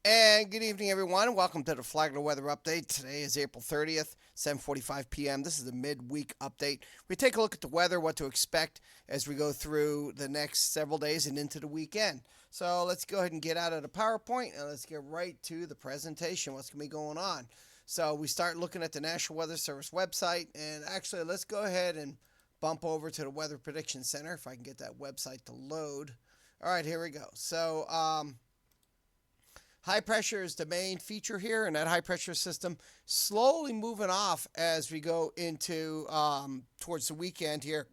And good evening, everyone. Welcome to the Flagler Weather Update. Today is April 30th, 7:45 p.m. This is the midweek update. We take a look at the weather, what to expect as we go through the next several days and into the weekend. So let's go ahead and get out of the PowerPoint and let's get right to the presentation. What's going to be going on? So we start looking at the National Weather Service website, and actually, let's go ahead and bump over to the Weather Prediction Center if I can get that website to load. All right, here we go. High pressure is the main feature here, and that high pressure system slowly moving off as we go into towards the weekend here.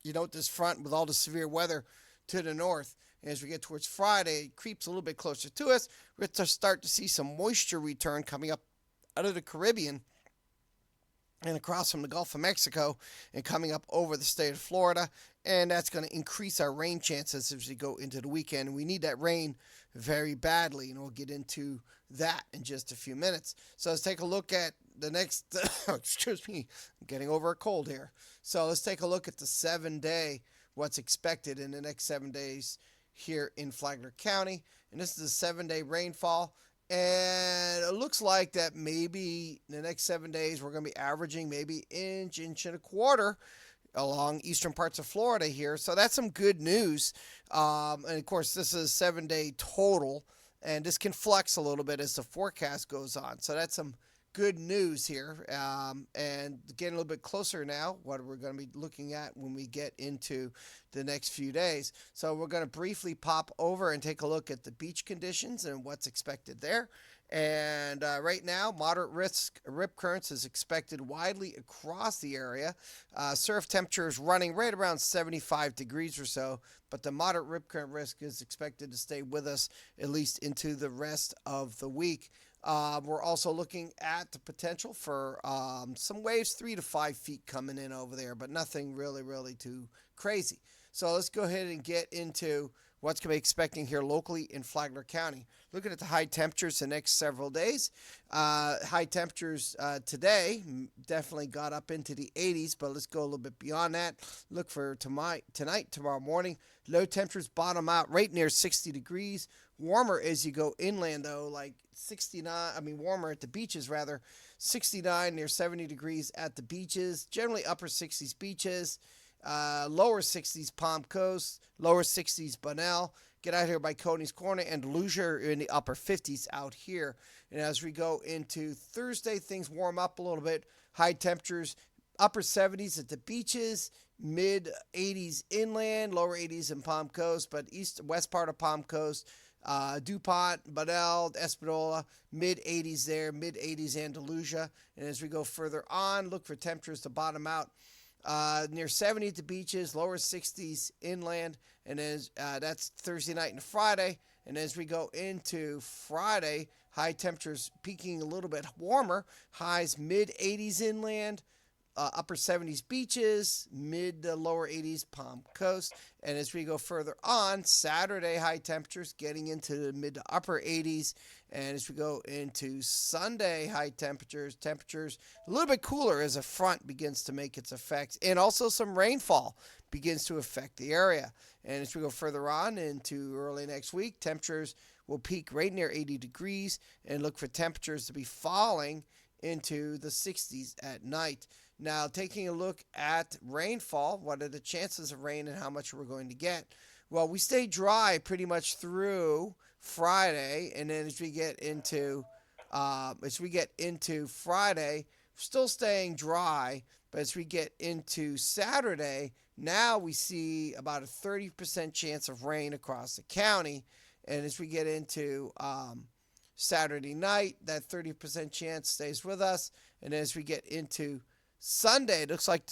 You note this front with all the severe weather to the north. And as we get towards Friday, it creeps a little bit closer to us. We're going to start to see some moisture return coming up out of the Caribbean and across from the Gulf of Mexico and coming up over the state of Florida. And that's going to increase our rain chances as we go into the weekend. We need that rain very badly, and we'll get into that in just a few minutes. So let's take a look at the next, excuse me, I'm getting over a cold here. So let's take a look at the 7-day, what's expected in the next 7 days here in Flagler County. And this is a 7-day rainfall. And it looks like that maybe in the next 7 days we're going to be averaging maybe inch and a quarter along eastern parts of Florida here. So that's some good news. And of course, this is a 7-day total, and this can flex a little bit as the forecast goes on. So that's some good news here. And getting a little bit closer now, what we're going to be looking at when we get into the next few days. So we're going to briefly pop over and take a look at the beach conditions and what's expected there. And right now, moderate risk rip currents is expected widely across the area. Surf temperature is running right around 75 degrees or so, but the moderate rip current risk is expected to stay with us at least into the rest of the week. We're also looking at the potential for some waves 3 to 5 feet coming in over there, but nothing really too crazy. So let's go ahead and get into what's going to be expecting here locally in Flagler County. Looking at the high temperatures the next several days. High temperatures today definitely got up into the 80s, but let's go a little bit beyond that. Look for tonight, tomorrow morning. Low temperatures bottom out right near 60 degrees. Warmer as you go inland, though, like 69, warmer at the beaches, rather. 69 near 70 degrees at the beaches. Generally upper 60s beaches. Lower 60s Palm Coast, lower 60s Bunnell. Get out here by Coney's Corner and Leisure in the upper 50s out here. And as we go into Thursday, things warm up a little bit. High temperatures, upper 70s at the beaches, mid 80s inland, lower 80s in Palm Coast, but west part of Palm Coast, DuPont, Bunnell, Espanola, mid 80s there, mid 80s Andalusia. And as we go further on, look for temperatures to bottom out. Near 70 at the beaches, lower 60s inland, and that's Thursday night and Friday. And as we go into Friday, high temperatures peaking a little bit warmer, highs mid 80s inland, upper 70s beaches, mid to lower 80s Palm Coast. And as we go further on, Saturday high temperatures getting into the mid to upper 80s. And as we go into Sunday, high temperatures a little bit cooler as a front begins to make its effects. And also some rainfall begins to affect the area. And as we go further on into early next week, temperatures will peak right near 80 degrees and look for temperatures to be falling into the 60s at night. Now, taking a look at rainfall, what are the chances of rain and how much we're going to get? Well, we stay dry pretty much through Friday, and then as we get into Friday, still staying dry. But as we get into Saturday, now we see about a 30% chance of rain across the county, and as we get into Saturday night, that 30% chance stays with us, and as we get into Sunday, it looks like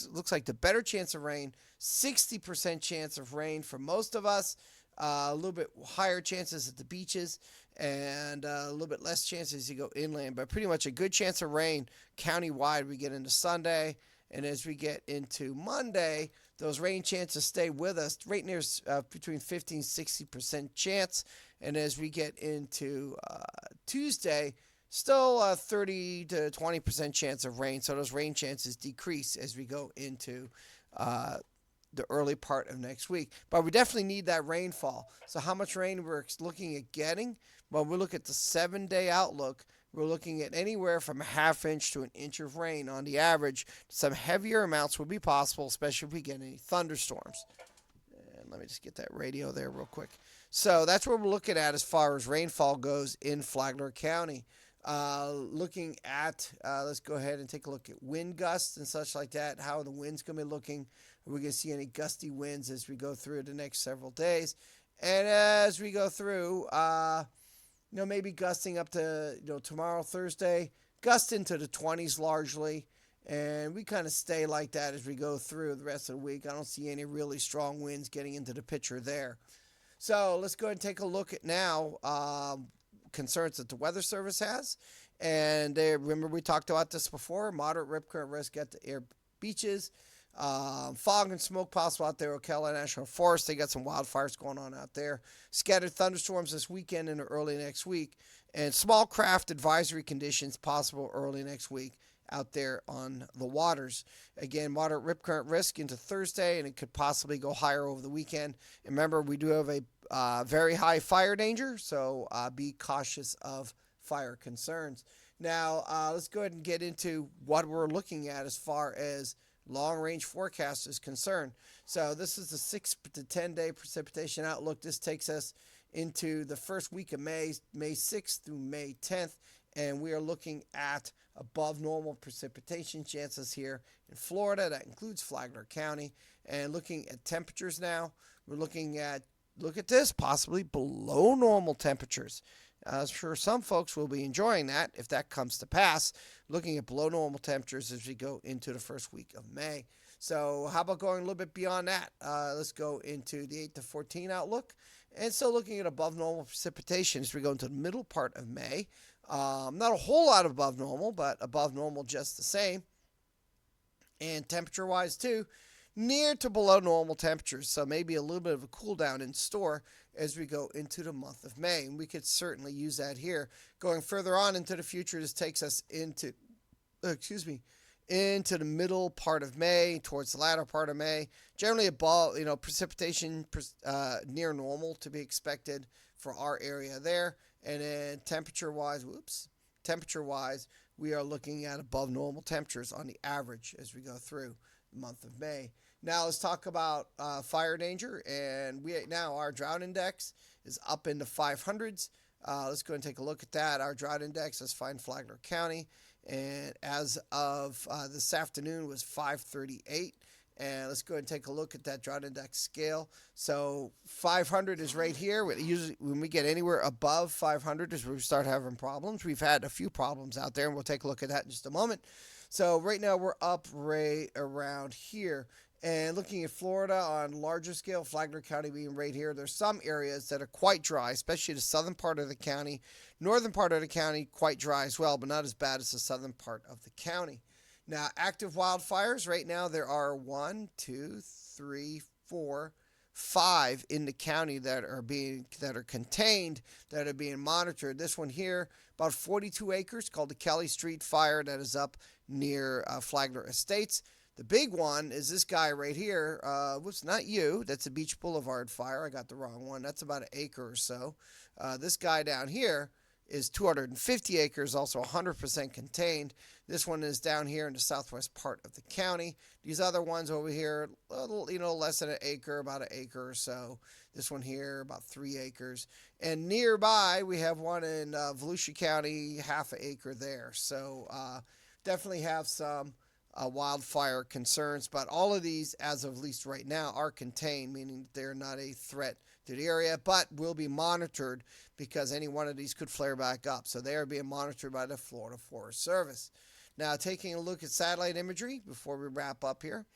the better chance of rain, 60% chance of rain for most of us, a little bit higher chances at the beaches, and a little bit less chances you go inland, but pretty much a good chance of rain countywide we get into Sunday. And as we get into Monday, those rain chances stay with us right near between 50 and 60% chance. And as we get into Tuesday, still a 30 to 20% chance of rain. So those rain chances decrease as we go into the early part of next week. But we definitely need that rainfall. So how much rain we're looking at getting? Well, we look at the 7-day outlook. We're looking at anywhere from a half inch to an inch of rain on the average. Some heavier amounts would be possible, especially if we get any thunderstorms. And let me just get that radio there real quick. So that's what we're looking at as far as rainfall goes in Flagler County. Looking at, let's go ahead and take a look at wind gusts and such like that. How are the winds going to be looking? Are we going to see any gusty winds as we go through the next several days? And as we go through, maybe gusting up to, tomorrow, Thursday, gust into the 20s largely. And we kind of stay like that as we go through the rest of the week. I don't see any really strong winds getting into the picture there. So let's go ahead and take a look at now concerns that the Weather Service has. And remember, we talked about this before. Moderate rip current risk at the air beaches. Fog and smoke possible out there at Ocala National Forest. They got some wildfires going on out there. Scattered thunderstorms this weekend and early next week. And small craft advisory conditions possible early next week out there on the waters. Again, moderate rip current risk into Thursday, and it could possibly go higher over the weekend. And remember, we do have a very high fire danger, so be cautious of fire concerns. Now, let's go ahead and get into what we're looking at as far as long-range forecast is concerned. So this is the 6 to 10-day precipitation outlook. This takes us into the first week of May 6th through May 10th, and we are looking at above normal precipitation chances here in Florida. That includes Flagler County. And looking at temperatures now, we're looking at, look at this, possibly below normal temperatures. I'm sure some folks will be enjoying that if that comes to pass, looking at below normal temperatures as we go into the first week of May. So how about going a little bit beyond that? Let's go into the 8 to 14 outlook. And so looking at above normal precipitation as we go into the middle part of May. Not a whole lot above normal, but above normal just the same. And temperature-wise, too, near to below normal temperatures. So maybe a little bit of a cool down in store as we go into the month of May. And we could certainly use that here. Going further on into the future, this takes us into the middle part of May, towards the latter part of May. Generally above, precipitation near normal to be expected for our area there. And then temperature-wise, we are looking at above normal temperatures on the average as we go through the month of May. Now let's talk about fire danger. And our drought index is up into 500s. Let's go and take a look at that. Our drought index, let's find Flagler County. And as of this afternoon was 538. And let's go ahead and take a look at that drought index scale. So 500 is right here. Usually when we get anywhere above 500 is where we start having problems. We've had a few problems out there, and we'll take a look at that in just a moment. So right now we're up right around here. And looking at Florida on larger scale, Flagler County being right here, there's some areas that are quite dry, especially the southern part of the county. Northern part of the county, quite dry as well, but not as bad as the southern part of the county. Now, active wildfires, right now there are 1, 2, 3, 4, 5 in the county that are contained, that are being monitored. This one here, about 42 acres, called the Kelly Street Fire, that is up near Flagler Estates. The big one is this guy right here. Not you. That's a Beach Boulevard fire. I got the wrong one. That's about an acre or so. This guy down here is 250 acres, also 100% contained. This one is down here in the southwest part of the county. These other ones over here, less than an acre, about an acre or so. This one here, about 3 acres. And nearby, we have one in Volusia County, half an acre there. So definitely have some wildfire concerns. But all of these, as of at least right now, are contained, meaning that they're not a threat to the area, but will be monitored because any one of these could flare back up. So they are being monitored by the Florida Forest Service. Now, taking a look at satellite imagery before we wrap up here.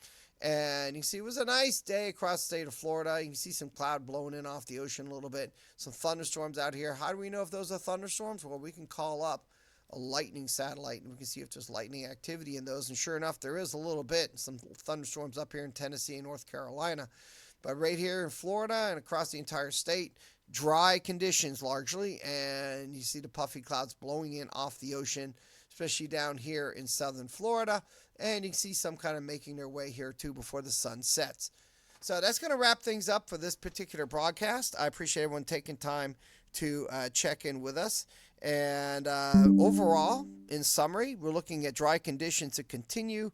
And you can see it was a nice day across the state of Florida. You can see some cloud blowing in off the ocean a little bit. Some thunderstorms out here. How do we know if those are thunderstorms? Well, we can call up a lightning satellite and we can see if there's lightning activity in those. And sure enough, there is a little bit. Some thunderstorms up here in Tennessee and North Carolina. But right here in Florida and across the entire state, dry conditions largely. And you see the puffy clouds blowing in off the ocean, especially down here in southern Florida. And you can see some kind of making their way here too before the sun sets. So that's going to wrap things up for this particular broadcast. I appreciate everyone taking time to check in with us. And overall, in summary, we're looking at dry conditions to continue.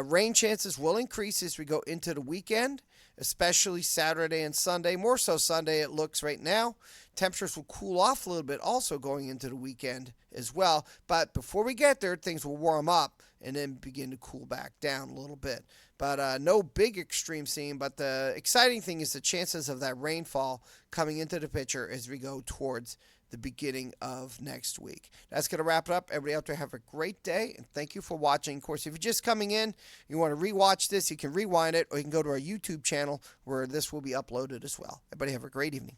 Rain chances will increase as we go into the weekend, especially Saturday and Sunday. More so Sunday, it looks right now. Temperatures will cool off a little bit also going into the weekend as well. But before we get there, things will warm up and then begin to cool back down a little bit. But no big extreme scene. But the exciting thing is the chances of that rainfall coming into the picture as we go towards the beginning of next week. That's going to wrap it up. Everybody out there have a great day, and thank you for watching. Of course, if you're just coming in, you want to rewatch this, you can rewind it, or you can go to our YouTube channel where this will be uploaded as well. Everybody have a great evening.